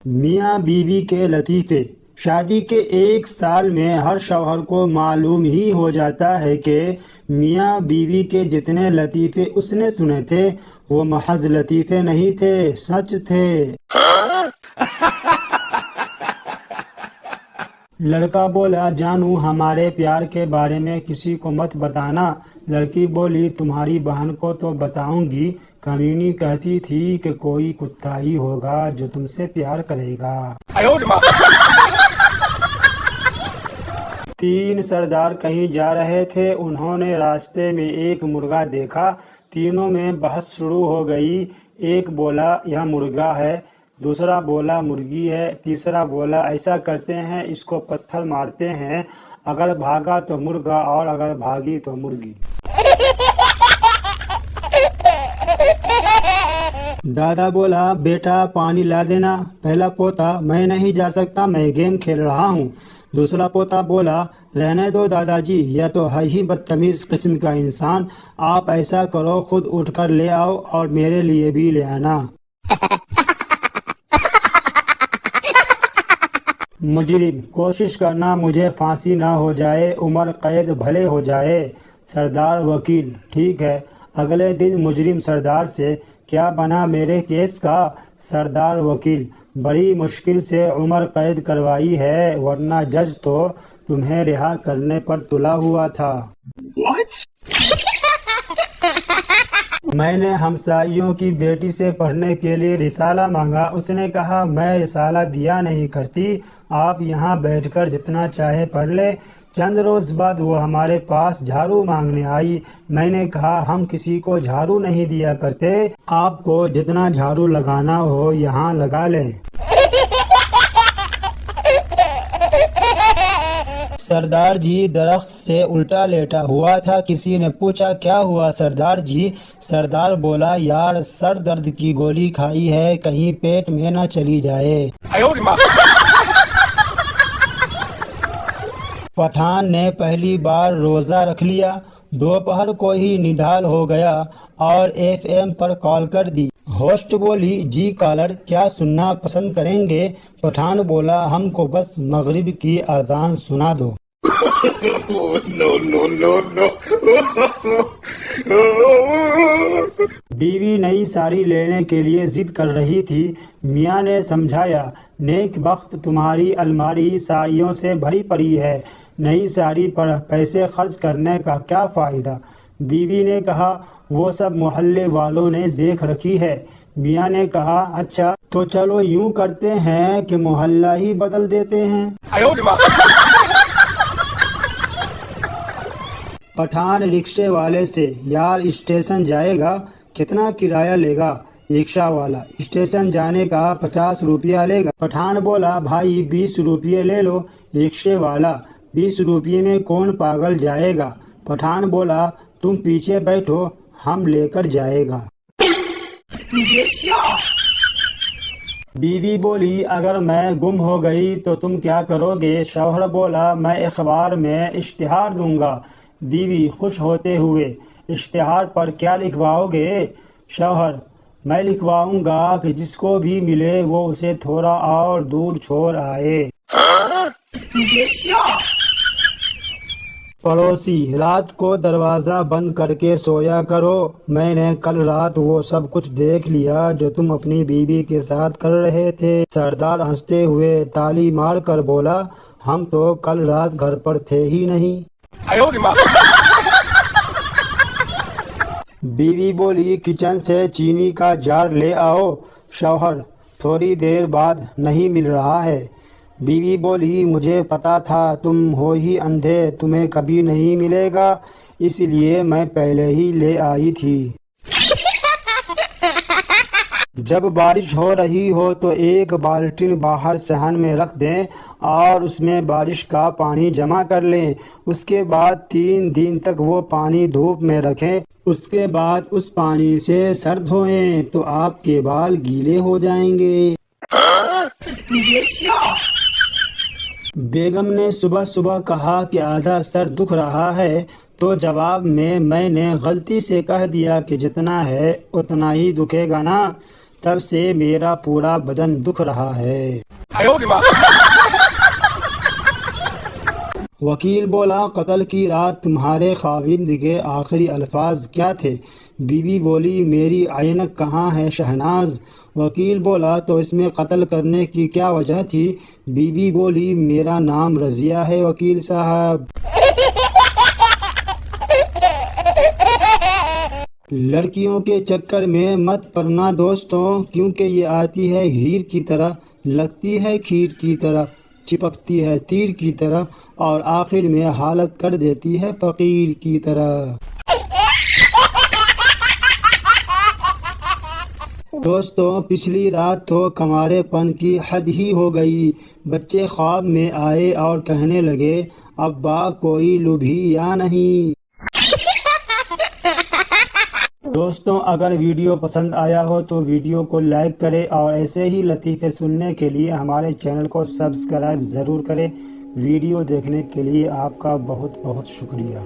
میاں بیوی کے لطیفے۔ شادی کے 1 سال میں ہر شوہر کو معلوم ہی ہو جاتا ہے کہ میاں بیوی کے جتنے لطیفے اس نے سنے تھے وہ محض لطیفے نہیں تھے، سچ تھے۔ لڑکا بولا، جانو ہمارے پیار کے بارے میں کسی کو مت بتانا۔ لڑکی بولی، تمہاری بہن کو تو بتاؤں گی، کمینی کہتی تھی کہ کوئی کتا ہی ہوگا جو تم سے پیار کرے گا۔ 3 سردار کہیں جا رہے تھے، انہوں نے راستے میں ایک مرغا دیکھا، تینوں میں بحث شروع ہو گئی۔ ایک بولا یہ مرغا ہے، دوسرا بولا مرغی ہے، تیسرا بولا ایسا کرتے ہیں اس کو پتھر مارتے ہیں، اگر بھاگا تو مرغا اور اگر بھاگی تو مرغی۔ دادا بولا، بیٹا پانی لا دینا۔ پہلا پوتا، میں نہیں جا سکتا، میں گیم کھیل رہا ہوں۔ دوسرا پوتا بولا، رہنے دو دادا جی، یہ تو ہے ہی بدتمیز قسم کا انسان، آپ ایسا کرو خود اٹھ کر لے آؤ اور میرے لیے بھی لے آنا۔ مجرم، کوشش کرنا مجھے پھانسی نہ ہو جائے، عمر قید بھلے ہو جائے۔ سردار وکیل، ٹھیک ہے۔ اگلے دن مجرم سردار سے، کیا بنا میرے کیس کا؟ سردار وکیل، بڑی مشکل سے عمر قید کروائی ہے، ورنہ جج تو تمہیں رہا کرنے پر تلا ہوا تھا۔ میں نے ہمسائیوں کی بیٹی سے پڑھنے کے لیے رسالہ مانگا، اس نے کہا میں رسالہ دیا نہیں کرتی، آپ یہاں بیٹھ کر جتنا چاہے پڑھ لیں۔ چند روز بعد وہ ہمارے پاس جھاڑو مانگنے آئی، میں نے کہا ہم کسی کو جھاڑو نہیں دیا کرتے، آپ کو جتنا جھاڑو لگانا ہو یہاں لگا لیں۔ سردار جی درخت سے الٹا لیٹا ہوا تھا، کسی نے پوچھا کیا ہوا سردار جی؟ سردار بولا، یار سر درد کی گولی کھائی ہے، کہیں پیٹ میں نہ چلی جائے۔ پٹھان نے پہلی بار روزہ رکھ لیا، دوپہر کو ہی نڈال ہو گیا اور FM پر کال کر دی۔ ہوسٹ بولی، جی کالر کیا سننا پسند کریں گے؟ پٹھان بولا، ہم کو بس مغرب کی اذان سنا دو۔ بیوی نئی ساڑی لینے کے لیے ضد کر رہی تھی، میاں نے سمجھایا، نیک بخت تمہاری الماری ساڑیوں سے بھری پڑی ہے، نئی ساڑی پر پیسے خرچ کرنے کا کیا فائدہ؟ بیوی نے کہا، وہ سب محلے والوں نے دیکھ رکھی ہے۔ میاں نے کہا، اچھا تو چلو یوں کرتے ہیں کہ محلہ ہی بدل دیتے ہیں۔ پٹھان رکشے والے سے، یار اسٹیشن جائے گا، کتنا کرایہ لے گا؟ رکشہ والا، اسٹیشن جانے کا 50 روپیہ لے گا۔ پٹھان بولا، بھائی 20 روپیے لے لو۔ رکشے والا، 20 روپیے میں کون پاگل جائے گا؟ پٹھان بولا، تم پیچھے بیٹھو، ہم لے کر جائے گا۔ بیوی بولی، اگر میں گم ہو گئی تو تم کیا کرو گے؟ شوہر بولا، میں اخبار میں اشتہار دوں گا۔ بیوی خوش ہوتے ہوئے، اشتہار پر کیا لکھواؤ گے؟ شوہر، میں لکھواؤں گا کہ جس کو بھی ملے وہ اسے تھوڑا اور دور چھوڑ آئے۔ پڑوسی، رات کو دروازہ بند کر کے سویا کرو، میں نے کل رات وہ سب کچھ دیکھ لیا جو تم اپنی بیوی کے ساتھ کر رہے تھے۔ سردار ہنستے ہوئے تالی مار کر بولا، ہم تو کل رات گھر پر تھے ہی نہیں۔ بیوی بولی، کچن سے چینی کا جار لے آؤ۔ شوہر، تھوڑی دیر بعد، نہیں مل رہا ہے۔ بیوی بولی، مجھے پتا تھا تم ہو ہی اندھے، تمہیں کبھی نہیں ملے گا، اس لیے میں پہلے ہی لے آئی تھی۔ جب بارش ہو رہی ہو تو ایک بالٹی باہر صحن میں رکھ دیں اور اس میں بارش کا پانی جمع کر لیں، اس کے بعد 3 دن تک وہ پانی دھوپ میں رکھیں، اس کے بعد اس پانی سے سر دھوئیں تو آپ کے بال گیلے ہو جائیں گے۔ بیگم نے صبح صبح کہا کہ آدھا سر دکھ رہا ہے، تو جواب میں نے غلطی سے کہہ دیا کہ جتنا ہے اتنا ہی دکھے گا نا۔ تب سے میرا پورا بدن دکھ رہا ہے۔ وکیل بولا، قتل کی رات تمہارے خاوند کے آخری الفاظ کیا تھے؟ بیوی بولی، میری عینک کہاں ہے شہناز؟ وکیل بولا، تو اس میں قتل کرنے کی کیا وجہ تھی؟ بیوی بولی، میرا نام رضیہ ہے وکیل صاحب۔ لڑکیوں کے چکر میں مت پڑنا دوستوں، کیونکہ یہ آتی ہے ہیر کی طرح، لگتی ہے کھیر کی طرح، چپکتی ہے تیر کی طرح، اور آخر میں حالت کر دیتی ہے فقیر کی طرح۔ دوستوں، پچھلی رات تو کنوارے پن کی حد ہی ہو گئی۔ بچے خواب میں آئے اور کہنے لگے، ابا کوئی لبھی یا نہیں؟ دوستوں، اگر ویڈیو پسند آیا ہو تو ویڈیو کو لائک کریں اور ایسے ہی لطیفے سننے کے لیے ہمارے چینل کو سبسکرائب ضرور کریں۔ ویڈیو دیکھنے کے لیے آپ کا بہت بہت شکریہ۔